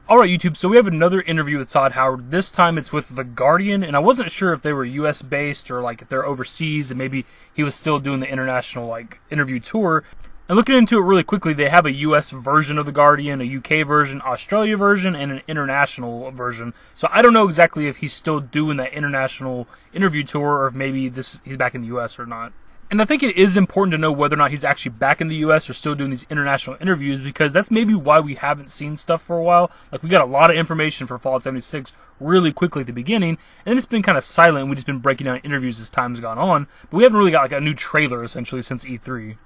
Alright YouTube, so we have another interview with Todd Howard. This time it's with The Guardian, and I wasn't sure if they were US based or like if they're overseas and maybe he was still doing the international like interview tour. And looking into it really quickly, they have a US version of The Guardian, a UK version, Australia version, and an international version. So I don't know exactly if he's still doing that international interview tour or if maybe he's back in the US or not. And I think it is important to know whether or not he's actually back in the US or still doing these international interviews, because that's maybe why we haven't seen stuff for a while. Like, we got a lot of information for Fallout 76 really quickly at the beginning, and then it's been kind of silent. We've just been breaking down interviews as time's gone on, but we haven't really got like a new trailer essentially since E3.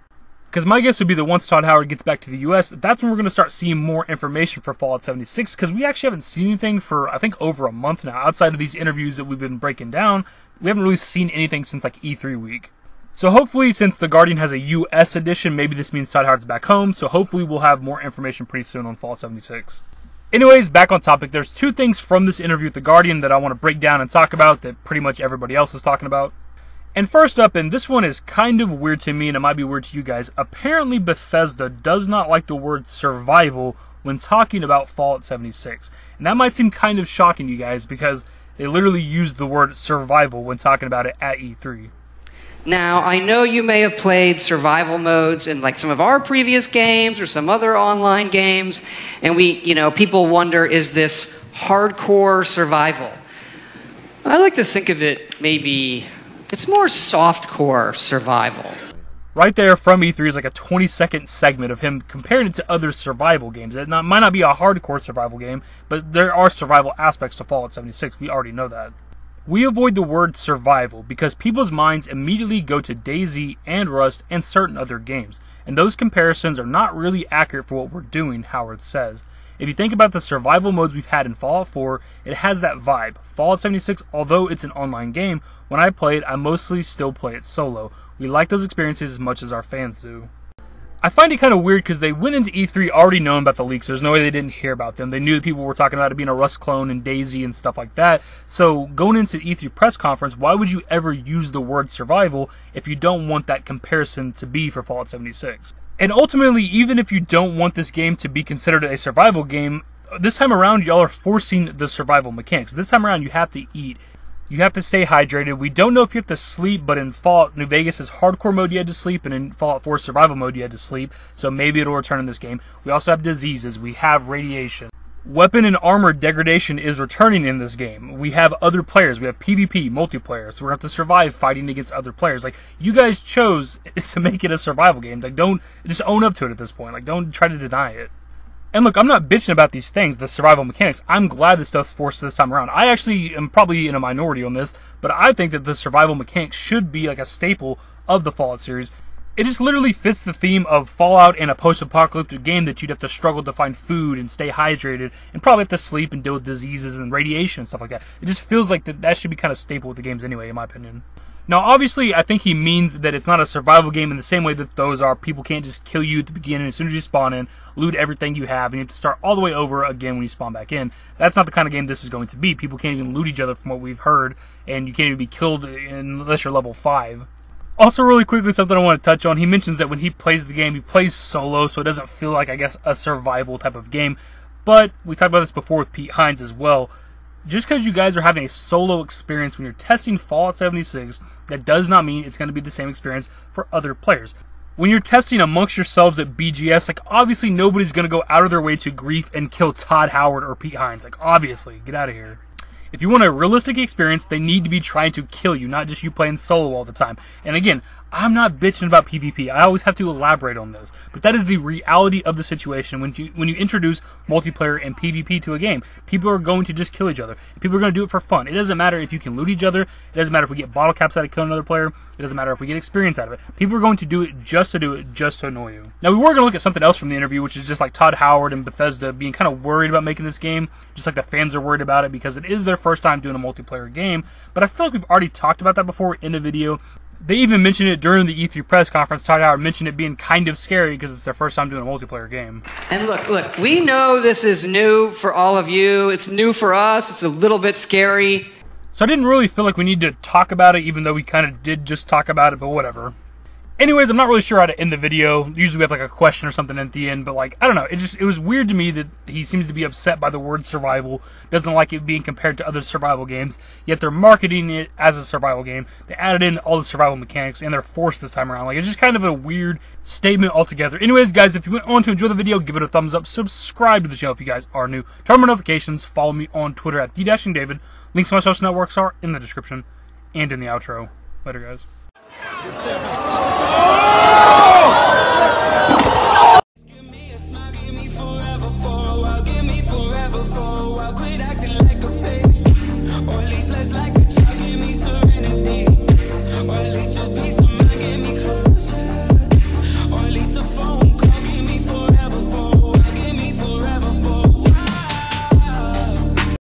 Because my guess would be that once Todd Howard gets back to the US, that's when we're going to start seeing more information for Fallout 76, because we actually haven't seen anything for, I think, over a month now. Outside of these interviews that we've been breaking down, we haven't really seen anything since like E3 week. So hopefully, since The Guardian has a US edition, maybe this means Todd Howard's back home, so hopefully we'll have more information pretty soon on Fallout 76. Anyways, back on topic, there's two things from this interview with The Guardian that I want to break down and talk about that pretty much everybody else is talking about. And first up, and this one is kind of weird to me and it might be weird to you guys, apparently Bethesda does not like the word survival when talking about Fallout 76. And that might seem kind of shocking to you guys because they literally used the word survival when talking about it at E3. Now, I know you may have played survival modes in like some of our previous games or some other online games, and people wonder, is this hardcore survival? I like to think of it maybe, it's more softcore survival. Right there from E3 is like a 20-second segment of him comparing it to other survival games. It might not be a hardcore survival game, but there are survival aspects to Fallout 76. We already know that. We avoid the word survival because people's minds immediately go to DayZ and Rust and certain other games, and those comparisons are not really accurate for what we're doing, Howard says. If you think about the survival modes we've had in Fallout 4, it has that vibe. Fallout 76, although it's an online game, when I play it, I mostly still play it solo. We like those experiences as much as our fans do. I find it kind of weird because they went into E3 already knowing about the leaks. There's no way they didn't hear about them. They knew that people were talking about it being a Rust clone and DayZ and stuff like that. So going into the E3 press conference, why would you ever use the word survival if you don't want that comparison to be for Fallout 76? And ultimately, even if you don't want this game to be considered a survival game, this time around y'all are forcing the survival mechanics. This time around you have to eat. You have to stay hydrated. We don't know if you have to sleep, but in Fallout New Vegas' hardcore mode you had to sleep, and in Fallout 4 survival mode you had to sleep, so maybe it'll return in this game. We also have diseases. We have radiation. Weapon and armor degradation is returning in this game. We have other players. We have PvP, multiplayer, so we're going to have to survive fighting against other players. Like, you guys chose to make it a survival game. Like, don't just own up to it at this point. Like, don't try to deny it. And look, I'm not bitching about these things, the survival mechanics. I'm glad this stuff's forced this time around. I actually am probably in a minority on this, but I think that the survival mechanics should be like a staple of the Fallout series. It just literally fits the theme of Fallout and a post-apocalyptic game that you'd have to struggle to find food and stay hydrated and probably have to sleep and deal with diseases and radiation and stuff like that. It just feels like that should be kind of staple with the games anyway, in my opinion. Now, obviously, I think he means that it's not a survival game in the same way that those are. People can't just kill you at the beginning as soon as you spawn in, loot everything you have, and you have to start all the way over again when you spawn back in. That's not the kind of game this is going to be. People can't even loot each other from what we've heard, and you can't even be killed unless you're level 5. Also, really quickly, something I want to touch on. He mentions that when he plays the game, he plays solo, so it doesn't feel like, I guess, a survival type of game. But we talked about this before with Pete Hines as well. Just because you guys are having a solo experience when you're testing Fallout 76, that does not mean it's going to be the same experience for other players. When you're testing amongst yourselves at BGS, like, obviously nobody's going to go out of their way to grief and kill Todd Howard or Pete Hines. Like, obviously, get out of here. If you want a realistic experience, they need to be trying to kill you, not just you playing solo all the time. And again, I'm not bitching about PvP. I always have to elaborate on this. But that is the reality of the situation when you introduce multiplayer and PvP to a game. People are going to just kill each other. People are going to do it for fun. It doesn't matter if you can loot each other. It doesn't matter if we get bottle caps out of killing another player. It doesn't matter if we get experience out of it. People are going to do it, just to annoy you. Now, we were going to look at something else from the interview, which is just like Todd Howard and Bethesda being kind of worried about making this game, just like the fans are worried about it because it is their first time doing a multiplayer game. But I feel like we've already talked about that before in a video. They even mentioned it during the E3 press conference. Todd Howard mentioned it being kind of scary because it's their first time doing a multiplayer game. And look, we know this is new for all of you. It's new for us. It's a little bit scary. So I didn't really feel like we need to talk about it, even though we kind of did just talk about it, but whatever. Anyways, I'm not really sure how to end the video. Usually we have like a question or something at the end, but like, I don't know. It was weird to me that he seems to be upset by the word survival, doesn't like it being compared to other survival games, yet they're marketing it as a survival game. They added in all the survival mechanics, and they're forced this time around. Like, it's just kind of a weird statement altogether. Anyways, guys, if you want to enjoy the video, give it a thumbs up, subscribe to the channel if you guys are new, turn on notifications, follow me on Twitter at @DDashingDavid. Links to my social networks are in the description and in the outro. Later, guys.